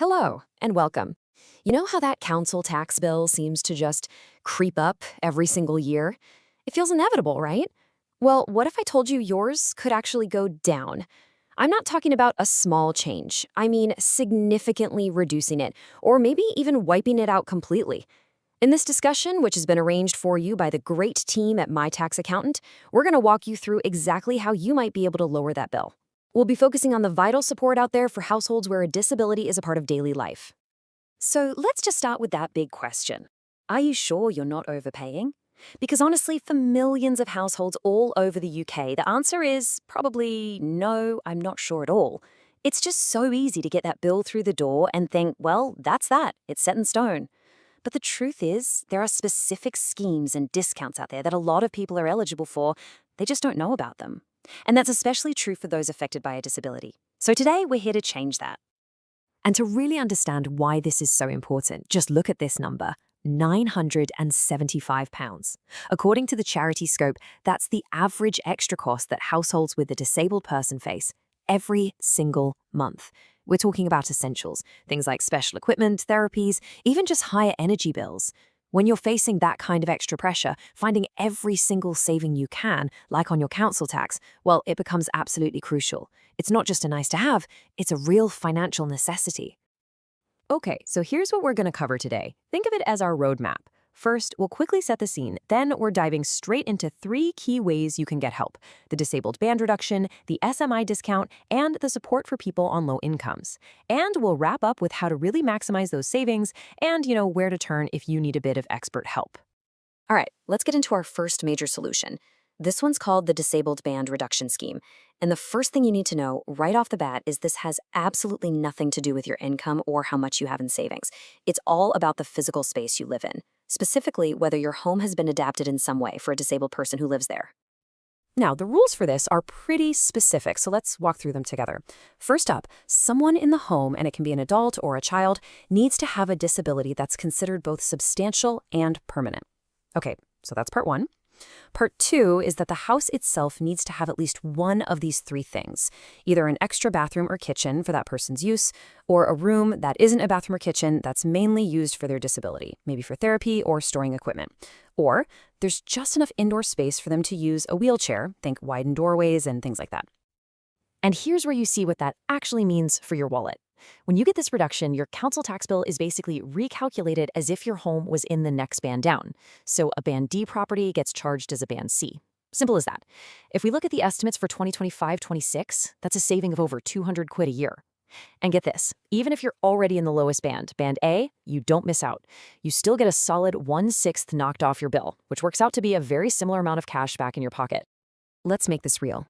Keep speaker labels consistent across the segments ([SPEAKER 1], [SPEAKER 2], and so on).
[SPEAKER 1] Hello, and welcome. You know how that council tax bill seems to just creep up every single year? It feels inevitable, right? Well, what if I told you yours could actually go down? I'm not talking about a small change. I mean significantly reducing it, or maybe even wiping it out completely. In this discussion, which has been arranged for you by the great team at My Tax Accountant, we're going to walk you through exactly how you might be able to lower that bill. We'll be focusing on the vital support out there for households where a disability is a part of daily life. So let's just start with that big question. Are you sure you're not overpaying? Because honestly, for millions of households all over the UK, the answer is probably no, I'm not sure at all. It's just so easy to get that bill through the door and think, well, that's that, it's set in stone. But the truth is, there are specific schemes and discounts out there that a lot of people are eligible for. They just don't know about them. And that's especially true for those affected by a disability. So today, we're here to change that. And to really understand why this is so important, just look at this number, £975. According to the Charity Scope, that's the average extra cost that households with a disabled person face every single month. We're talking about essentials, things like special equipment, therapies, even just higher energy bills. When you're facing that kind of extra pressure, finding every single saving you can, like on your council tax, well, it becomes absolutely crucial. It's not just a nice to have, it's a real financial necessity. Okay, so here's what we're going to cover today. Think of it as our roadmap. First, we'll quickly set the scene. Then we're diving straight into 3 key ways you can get help: the disabled band reduction, the SMI discount, and the support for people on low incomes. And we'll wrap up with how to really maximize those savings and, where to turn if you need a bit of expert help. All right, let's get into our first major solution. This one's called the Disabled Band Reduction Scheme. And the first thing you need to know right off the bat is this has absolutely nothing to do with your income or how much you have in savings. It's all about the physical space you live in, specifically whether your home has been adapted in some way for a disabled person who lives there. Now, the rules for this are pretty specific, so let's walk through them together. First up, someone in the home, and it can be an adult or a child, needs to have a disability that's considered both substantial and permanent. Okay, so that's part 1. Part 2 is that the house itself needs to have at least one of these 3 things, either an extra bathroom or kitchen for that person's use, or a room that isn't a bathroom or kitchen that's mainly used for their disability, maybe for therapy or storing equipment. Or there's just enough indoor space for them to use a wheelchair, think widened doorways and things like that. And here's where you see what that actually means for your wallet. When you get this reduction, your council tax bill is basically recalculated as if your home was in the next band down. So a band D property gets charged as a band C. Simple as that. If we look at the estimates for 2025-26, that's a saving of over 200 quid a year. And get this, even if you're already in the lowest band, band A, you don't miss out. You still get a solid 1/6 knocked off your bill, which works out to be a very similar amount of cash back in your pocket. Let's make this real.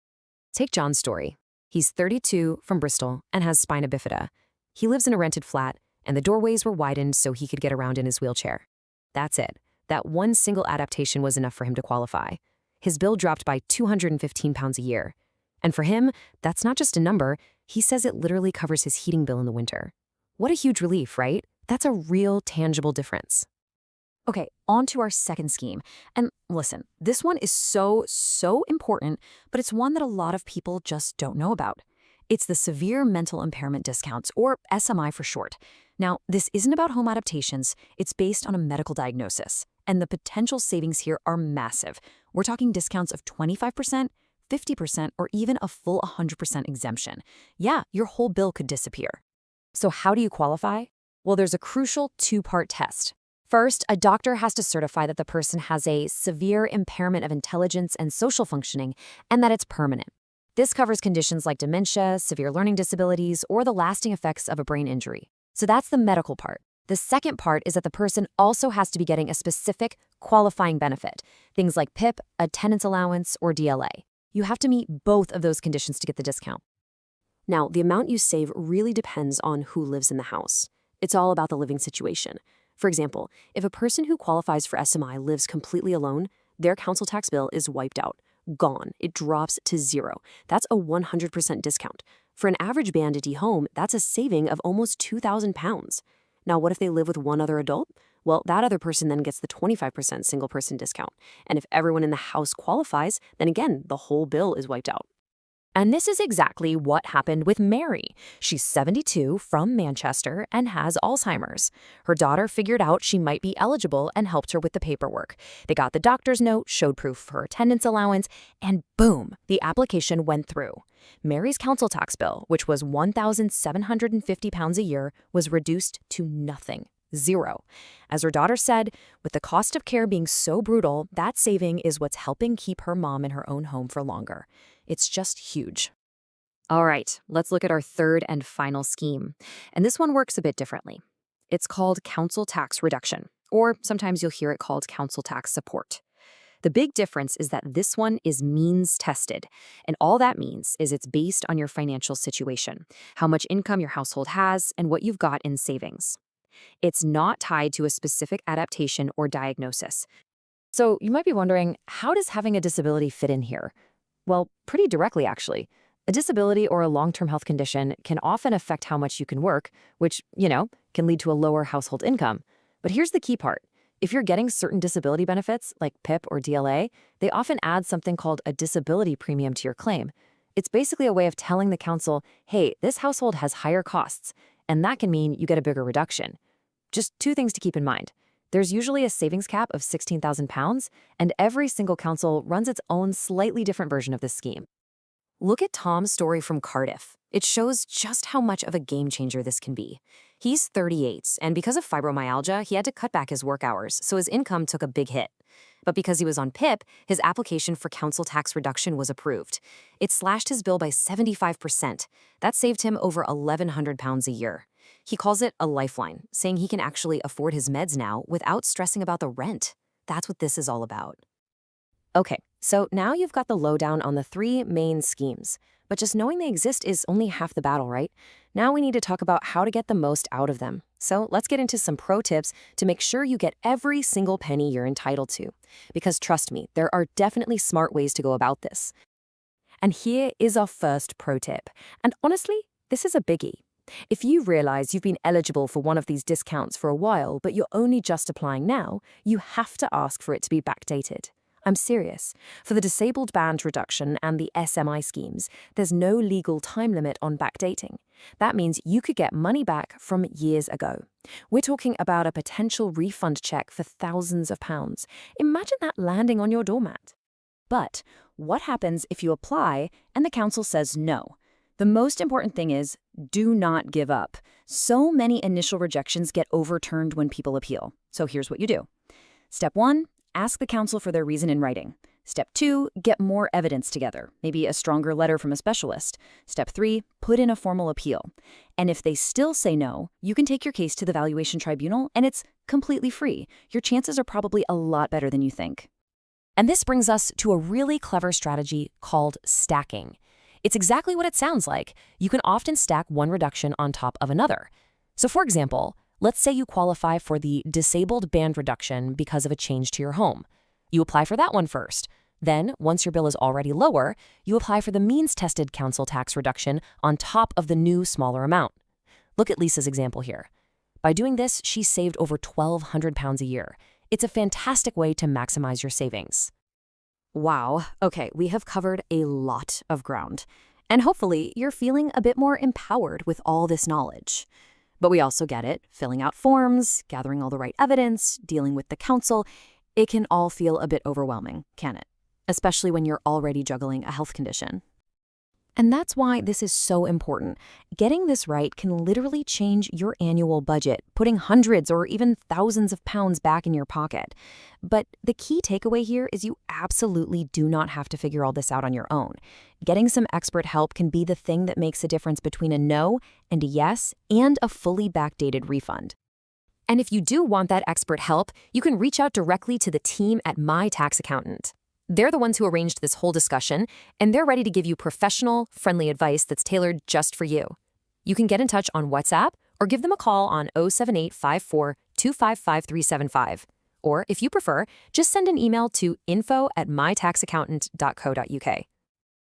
[SPEAKER 1] Take John's story. He's 32, from Bristol, and has spina bifida. He lives in a rented flat, and the doorways were widened so he could get around in his wheelchair. That's it. That one single adaptation was enough for him to qualify. His bill dropped by £215 a year. And for him, that's not just a number. He says it literally covers his heating bill in the winter. What a huge relief, right? That's a real, tangible difference. Okay, on to our second scheme. And listen, this one is so important, but it's one that a lot of people just don't know about. It's the Severe Mental Impairment Discounts, or SMI for short. Now, this isn't about home adaptations. It's based on a medical diagnosis. And the potential savings here are massive. We're talking discounts of 25%, 50%, or even a full 100% exemption. Yeah, your whole bill could disappear. So how do you qualify? Well, there's a crucial 2-part test. First, a doctor has to certify that the person has a severe impairment of intelligence and social functioning, and that it's permanent. This covers conditions like dementia, severe learning disabilities, or the lasting effects of a brain injury. So that's the medical part. The second part is that the person also has to be getting a specific qualifying benefit, things like PIP, attendance allowance, or DLA. You have to meet both of those conditions to get the discount. Now, the amount you save really depends on who lives in the house. It's all about the living situation. For example, if a person who qualifies for SMI lives completely alone, their council tax bill is wiped out, gone. It drops to 0. That's a 100% discount. For an average Band D home, that's a saving of almost £2,000. Now, what if they live with one other adult? Well, that other person then gets the 25% single person discount. And if everyone in the house qualifies, then again, the whole bill is wiped out. And this is exactly what happened with Mary. She's 72 from Manchester and has Alzheimer's. Her daughter figured out she might be eligible and helped her with the paperwork. They got the doctor's note, showed proof of her attendance allowance, and boom, the application went through. Mary's council tax bill, which was £1,750 a year, was reduced to nothing. Zero. As her daughter said, with the cost of care being so brutal, that saving is what's helping keep her mom in her own home for longer. It's just huge. All right, let's look at our third and final scheme. And this one works a bit differently. It's called council tax reduction, or sometimes you'll hear it called council tax support. The big difference is that this one is means tested, and all that means is it's based on your financial situation, how much income your household has, and what you've got in savings. It's not tied to a specific adaptation or diagnosis. So you might be wondering, how does having a disability fit in here? Well, pretty directly, actually. A disability or a long-term health condition can often affect how much you can work, which, can lead to a lower household income. But here's the key part. If you're getting certain disability benefits, like PIP or DLA, they often add something called a disability premium to your claim. It's basically a way of telling the council, hey, this household has higher costs, and that can mean you get a bigger reduction. Just two things to keep in mind. There's usually a savings cap of £16,000, and every single council runs its own slightly different version of this scheme. Look at Tom's story from Cardiff. It shows just how much of a game changer this can be. He's 38, and because of fibromyalgia, he had to cut back his work hours, so his income took a big hit. But because he was on PIP, his application for council tax reduction was approved. It slashed his bill by 75%. That saved him over £1,100 a year. He calls it a lifeline, saying he can actually afford his meds now without stressing about the rent. That's what this is all about. Okay, so now you've got the lowdown on the three main schemes. But just knowing they exist is only half the battle, right? Now we need to talk about how to get the most out of them. So let's get into some pro tips to make sure you get every single penny you're entitled to. Because trust me, there are definitely smart ways to go about this. And here is our first pro tip. And honestly, this is a biggie. If you realize you've been eligible for one of these discounts for a while, but you're only just applying now, you have to ask for it to be backdated. I'm serious. For the disabled band reduction and the SMI schemes, there's no legal time limit on backdating. That means you could get money back from years ago. We're talking about a potential refund check for thousands of pounds. Imagine that landing on your doormat. But what happens if you apply and the council says no? The most important thing is, do not give up. So many initial rejections get overturned when people appeal. So here's what you do. Step 1, ask the council for their reason in writing. Step 2, get more evidence together, maybe a stronger letter from a specialist. Step 3, put in a formal appeal. And if they still say no, you can take your case to the valuation tribunal, and it's completely free. Your chances are probably a lot better than you think. And this brings us to a really clever strategy called stacking. It's exactly what it sounds like. You can often stack one reduction on top of another. So for example, let's say you qualify for the disabled band reduction because of a change to your home. You apply for that one first. Then, once your bill is already lower, you apply for the means-tested council tax reduction on top of the new, smaller amount. Look at Lisa's example here. By doing this, she saved over £1,200 a year. It's a fantastic way to maximize your savings. Wow, okay, we have covered a lot of ground. And hopefully, you're feeling a bit more empowered with all this knowledge. But we also get it, filling out forms, gathering all the right evidence, dealing with the council. It can all feel a bit overwhelming, can it? Especially when you're already juggling a health condition. And that's why this is so important. Getting this right can literally change your annual budget, putting hundreds or even thousands of pounds back in your pocket. But the key takeaway here is you absolutely do not have to figure all this out on your own. Getting some expert help can be the thing that makes a difference between a no and a yes and a fully backdated refund. And if you do want that expert help, you can reach out directly to the team at My Tax Accountant. They're the ones who arranged this whole discussion, and they're ready to give you professional, friendly advice that's tailored just for you. You can get in touch on WhatsApp or give them a call on 07854 255375. Or, if you prefer, just send an email to info@mytaxaccountant.co.uk.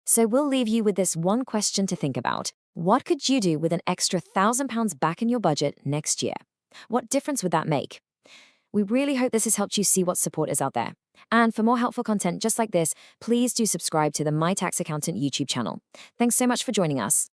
[SPEAKER 1] So we'll leave you with this one question to think about. What could you do with an extra £1,000 back in your budget next year? What difference would that make? We really hope this has helped you see what support is out there. And for more helpful content just like this, please do subscribe to the My Tax Accountant YouTube channel. Thanks so much for joining us.